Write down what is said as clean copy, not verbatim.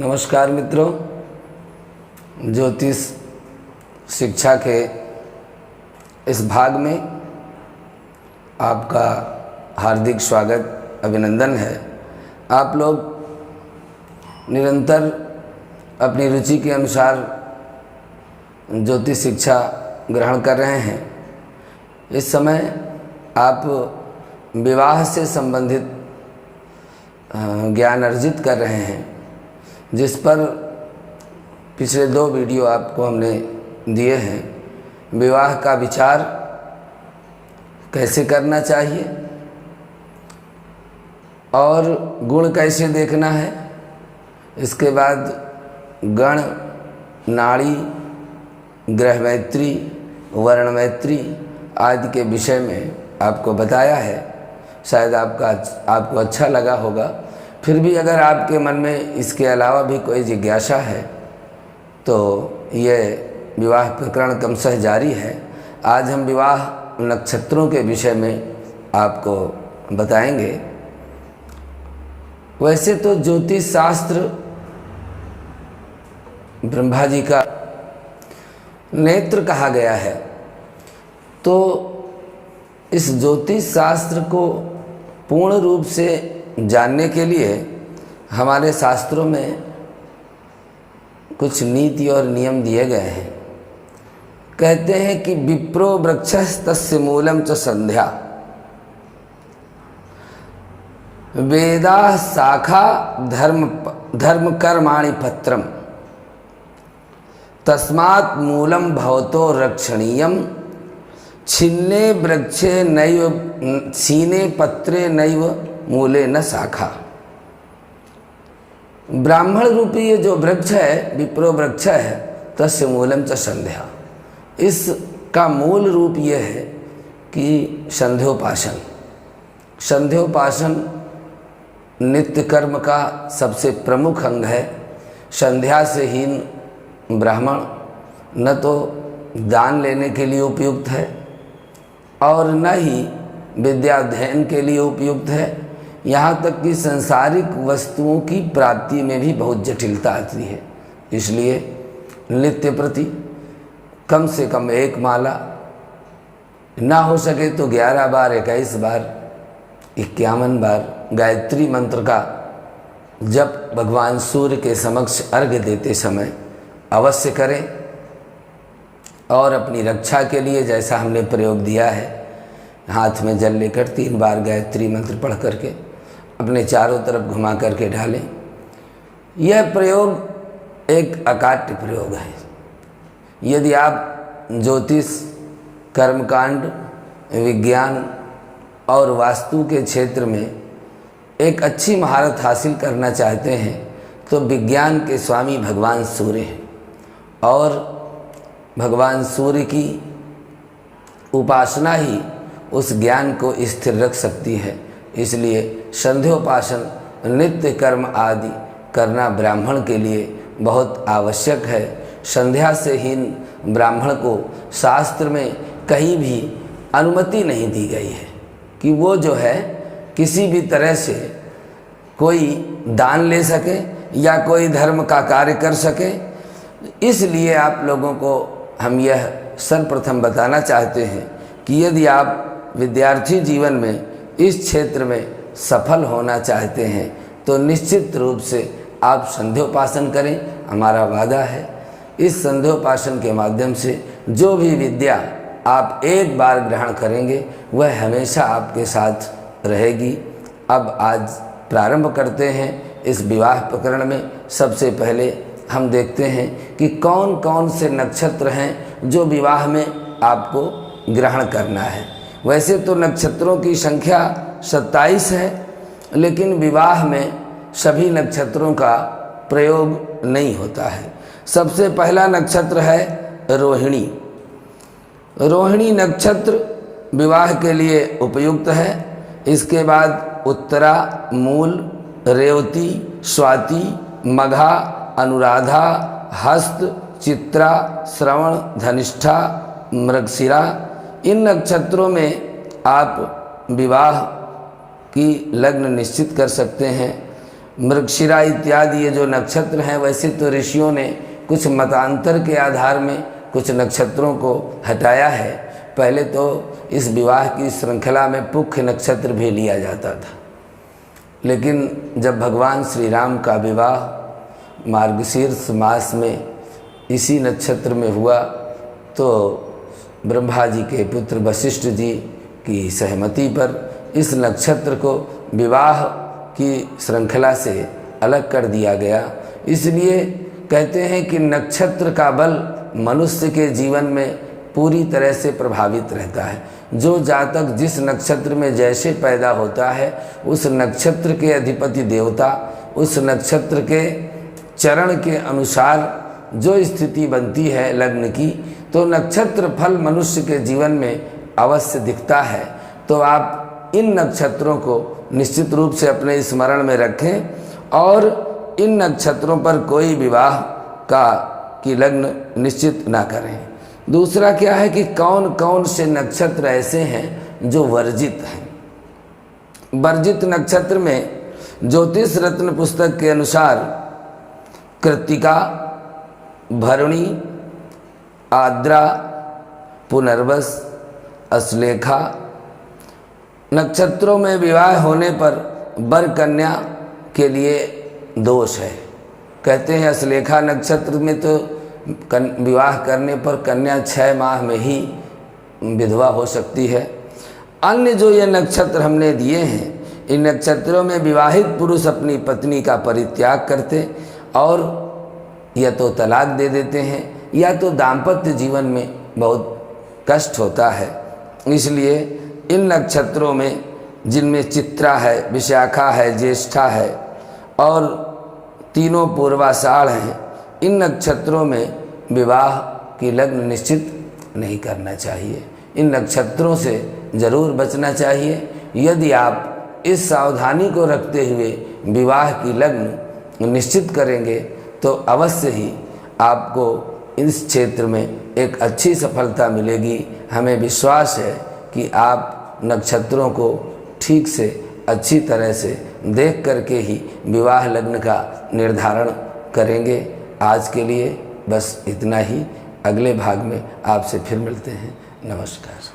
नमस्कार मित्रों, ज्योतिष शिक्षा के इस भाग में आपका हार्दिक स्वागत अभिनंदन है। आप लोग निरंतर अपनी रुचि के अनुसार ज्योतिष शिक्षा ग्रहण कर रहे हैं। इस समय आप विवाह से संबंधित ज्ञान अर्जित कर रहे हैं, जिस पर पिछले 2 वीडियो आपको हमने दिए हैं। विवाह का विचार कैसे करना चाहिए और गुण कैसे देखना है, इसके बाद गण, नाड़ी, ग्रह मैत्री, वर्ण मैत्री आदि के विषय में आपको बताया है। शायद आपको अच्छा लगा होगा। फिर भी अगर आपके मन में इसके अलावा भी कोई जिज्ञासा है तो ये विवाह प्रकरण क्रमशः जारी है। आज हम विवाह नक्षत्रों के विषय में आपको बताएंगे। वैसे तो ज्योतिष शास्त्र ब्रह्मा जी का नेत्र कहा गया है, तो इस ज्योतिष शास्त्र को पूर्ण रूप से जानने के लिए हमारे शास्त्रों में कुछ नीति और नियम दिए गए हैं। कहते हैं कि विप्रो वृक्षस्तस्य मूलम च संध्या, वेदा शाखा धर्म कर्माणि पत्रम, तस्मात् मूलम भवतो रक्षणीयम, छिन्ने वृक्षे नैव छीने पत्रे नैव मूले न शाखा। ब्राह्मण रूपी ये जो वृक्ष है, विप्रो वृक्ष है, तस्य मूलम च संध्या। इसका मूल रूप ये है कि संध्योपासन। संध्योपासन नित्य कर्म का सबसे प्रमुख अंग है। संध्या से हीन ब्राह्मण न तो दान लेने के लिए उपयुक्त है और न ही विद्या अध्ययन के लिए उपयुक्त है। यहाँ तक कि सांसारिक वस्तुओं की प्राप्ति में भी बहुत जटिलता आती है। इसलिए नित्य प्रति कम से कम 1 माला, ना हो सके तो 11 बार, 21 बार, 51 बार गायत्री मंत्र का जप भगवान सूर्य के समक्ष अर्घ्य देते समय अवश्य करें। और अपनी रक्षा के लिए जैसा हमने प्रयोग दिया है, हाथ में जल लेकर 3 बार गायत्री मंत्र पढ़ करके अपने चारों तरफ घुमा करके ढालें। यह प्रयोग एक अकाट्य प्रयोग है। यदि आप ज्योतिष, कर्मकांड, विज्ञान और वास्तु के क्षेत्र में एक अच्छी महारत हासिल करना चाहते हैं तो विज्ञान के स्वामी भगवान सूर्य हैं और भगवान सूर्य की उपासना ही उस ज्ञान को स्थिर रख सकती है। इसलिए संध्योपासन, नित्य कर्म आदि करना ब्राह्मण के लिए बहुत आवश्यक है। संध्या से हीन ब्राह्मण को शास्त्र में कहीं भी अनुमति नहीं दी गई है कि वो जो है किसी भी तरह से कोई दान ले सके या कोई धर्म का कार्य कर सके। इसलिए आप लोगों को हम यह सर्वप्रथम बताना चाहते हैं कि यदि आप विद्यार्थी जीवन में इस क्षेत्र में सफल होना चाहते हैं तो निश्चित रूप से आप संध्योपासन करें। हमारा वादा है, इस संध्योपासन के माध्यम से जो भी विद्या आप एक बार ग्रहण करेंगे वह हमेशा आपके साथ रहेगी। अब आज प्रारंभ करते हैं इस विवाह प्रकरण में। सबसे पहले हम देखते हैं कि कौन कौन से नक्षत्र हैं जो विवाह में आपको ग्रहण करना है। वैसे तो नक्षत्रों की संख्या 27 है, लेकिन विवाह में सभी नक्षत्रों का प्रयोग नहीं होता है। सबसे पहला नक्षत्र है रोहिणी। रोहिणी नक्षत्र विवाह के लिए उपयुक्त है। इसके बाद उत्तरा, मूल, रेवती, स्वाति, मघा, अनुराधा, हस्त, चित्रा, श्रवण, धनिष्ठा, मृगशिरा। इन नक्षत्रों में आप विवाह की लग्न निश्चित कर सकते हैं। मृगशिरा इत्यादि ये जो नक्षत्र हैं, वैसे तो ऋषियों ने कुछ मतांतर के आधार में कुछ नक्षत्रों को हटाया है। पहले तो इस विवाह की श्रृंखला में पुख्य नक्षत्र भी लिया जाता था, लेकिन जब भगवान श्री राम का विवाह मार्गशीर्ष मास में इसी नक्षत्र में हुआ तो ब्रह्मा जी के पुत्र वशिष्ठ जी की सहमति पर इस नक्षत्र को विवाह की श्रृंखला से अलग कर दिया गया। इसलिए कहते हैं कि नक्षत्र का बल मनुष्य के जीवन में पूरी तरह से प्रभावित रहता है। जो जातक जिस नक्षत्र में जैसे पैदा होता है, उस नक्षत्र के अधिपति देवता उस नक्षत्र के चरण के अनुसार जो स्थिति बनती है लग्न की, तो नक्षत्र फल मनुष्य के जीवन में अवश्य दिखता है। तो आप इन नक्षत्रों को निश्चित रूप से अपने स्मरण में रखें और इन नक्षत्रों पर कोई विवाह की लग्न निश्चित ना करें। दूसरा क्या है कि कौन कौन से नक्षत्र ऐसे हैं जो वर्जित हैं। वर्जित नक्षत्र में ज्योतिष रत्न पुस्तक के अनुसार कृत्तिका, भरणी, आद्रा, पुनर्वस, अश्लेखा नक्षत्रों में विवाह होने पर वर कन्या के लिए दोष है। कहते हैं अश्लेखा नक्षत्र में तो विवाह करने पर कन्या 6 माह में ही विधवा हो सकती है। अन्य जो ये नक्षत्र हमने दिए हैं, इन नक्षत्रों में विवाहित पुरुष अपनी पत्नी का परित्याग करते और या तो तलाक दे देते हैं या तो दाम्पत्य जीवन में बहुत कष्ट होता है। इसलिए इन नक्षत्रों में जिनमें चित्रा है, विशाखा है, ज्येष्ठा है और तीनों पूर्वाषाढ़ हैं, इन नक्षत्रों में विवाह की लग्न निश्चित नहीं करना चाहिए। इन नक्षत्रों से ज़रूर बचना चाहिए। यदि आप इस सावधानी को रखते हुए विवाह की लग्न निश्चित करेंगे तो अवश्य ही आपको इस क्षेत्र में एक अच्छी सफलता मिलेगी। हमें विश्वास है कि आप नक्षत्रों को ठीक से अच्छी तरह से देख करके ही विवाह लग्न का निर्धारण करेंगे। आज के लिए बस इतना ही। अगले भाग में आपसे फिर मिलते हैं। नमस्कार।